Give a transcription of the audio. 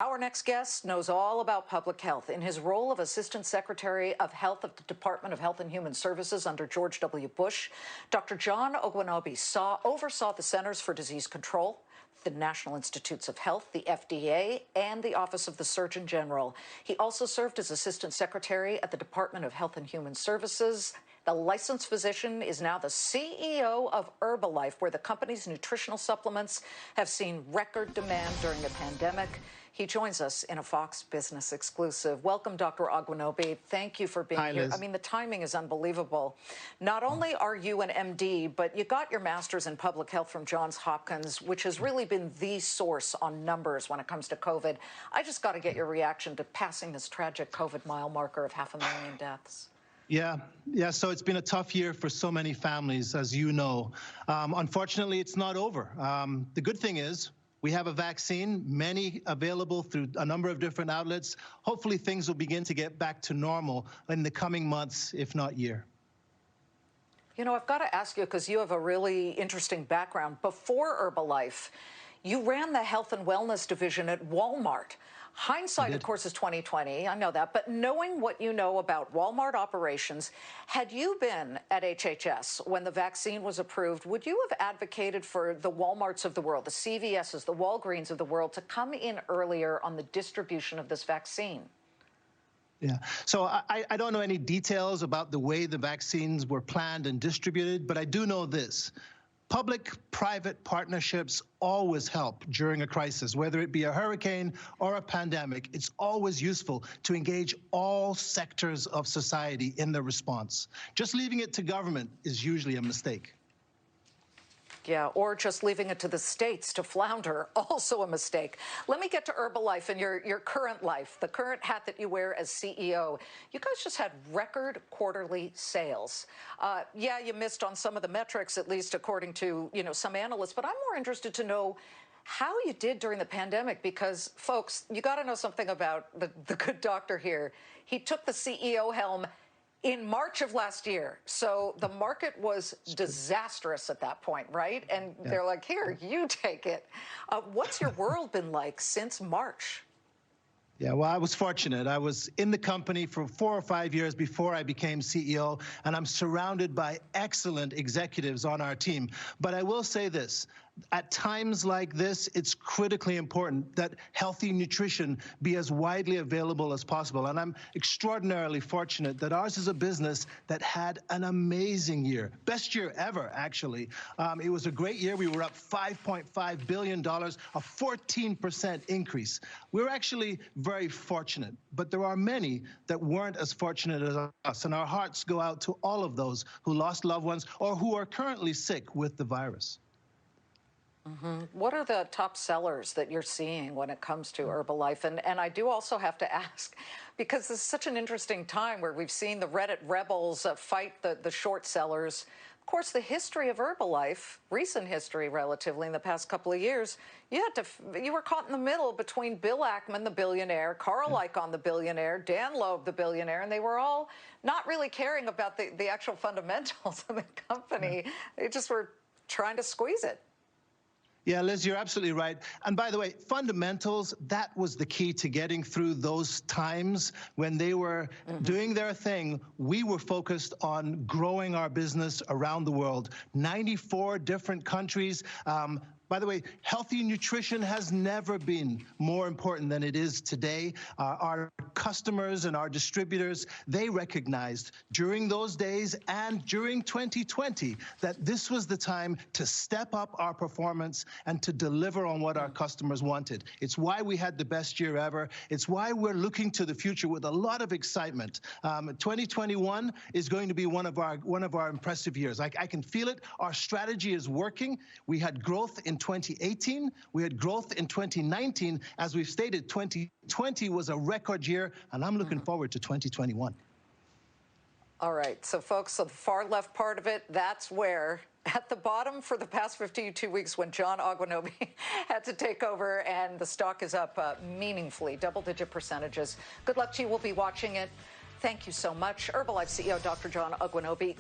Our next guest knows all about public health. In his role of Assistant Secretary of Health of the Department of Health and Human Services under George W. Bush, Dr. John Ogwenobi oversaw the Centers for Disease Control, the National Institutes of Health, the FDA, and the Office of the Surgeon General. He also served as Assistant Secretary at the Department of Health and Human Services. The licensed physician is now the CEO of Herbalife, where the company's nutritional supplements have seen record demand during the pandemic. He joins us in a Fox Business exclusive. Welcome, Dr. Ogwenobi. Thank you for being here. Liz. I mean, the timing is unbelievable. Not only are you an MD, but you got your master's in public health from Johns Hopkins, which has really been the source on numbers when it comes to COVID. I just got to get your reaction to passing this tragic COVID mile marker of 500,000 deaths. Yeah. So it's been a tough year for so many families, as you know. Unfortunately, it's not over. The good thing is we have a vaccine, many available through a number of different outlets. Hopefully, things will begin to get back to normal in the coming months, if not year. You know, I've got to ask you, because you have a really interesting background. Before Herbalife, you ran the health and wellness division at Walmart. Hindsight, of course, is 2020. I know that. But knowing what you know about Walmart operations, had you been at HHS when the vaccine was approved, would you have advocated for the Walmarts of the world, the CVSs, the Walgreens of the world, to come in earlier on the distribution of this vaccine? Yeah. So I don't know any details about the way the vaccines were planned and distributed, but I do know this. Public-private partnerships always help during a crisis, whether it be a hurricane or a pandemic. It's always useful to engage all sectors of society in the response. Just leaving it to government is usually a mistake. Yeah, or just leaving it to the states to flounder, also a mistake. Let me get to Herbalife and your current life, the current hat that you wear as CEO. You guys just had record quarterly sales. Yeah, you missed on some of the metrics, at least according to, some analysts, but I'm more interested to know how you did during the pandemic, because, folks, you got to know something about the good doctor here. He took the CEO helm in March of last year. So the market was disastrous at that point, right? And they're like, here, you take it. What's your world been like since March? Yeah, well, I was fortunate. I was in the company for 4 or 5 years before I became CEO, and I'm surrounded by excellent executives on our team. But I will say this. At times like this, it's critically important that healthy nutrition be as widely available as possible. And I'm extraordinarily fortunate that ours is a business that had an amazing year. Best year ever, actually. It was a great year. We were up $5.5 billion, a 14% increase. We're actually very fortunate, but there are many that weren't as fortunate as us. And our hearts go out to all of those who lost loved ones or who are currently sick with the virus. What are the top sellers that you're seeing when it comes to Herbalife? And I do also have to ask, because this is such an interesting time where we've seen the Reddit rebels fight the short sellers. Of course, the history of Herbalife, recent history relatively in the past couple of years, you were caught in the middle between Bill Ackman, the billionaire, Carl Icahn, the billionaire, Dan Loeb, the billionaire, and they were all not really caring about the actual fundamentals of the company. They just were trying to squeeze it. Yeah, Liz, you're absolutely right. And by the way, fundamentals, that was the key to getting through those times when they were doing their thing. We were focused on growing our business around the world. 94 different countries. By the way, healthy nutrition has never been more important than it is today. Our customers and our distributors, they recognized during those days and during 2020 that this was the time to step up our performance and to deliver on what our customers wanted. It's why we had the best year ever. It's why we're looking to the future with a lot of excitement. 2021 is going to be one of our impressive years. I can feel it. Our strategy is working. We had growth in 2018. We had growth in 2019. As we've stated, 2020 was a record year, and I'm looking forward to 2021. All right. So, folks, so the far left part of it, that's where, at the bottom for the past 52 weeks when John Ogwenobi had to take over, and the stock is up meaningfully, double-digit percentages. Good luck to you. We'll be watching it. Thank you so much. Herbalife CEO Dr. John Ogwenobi.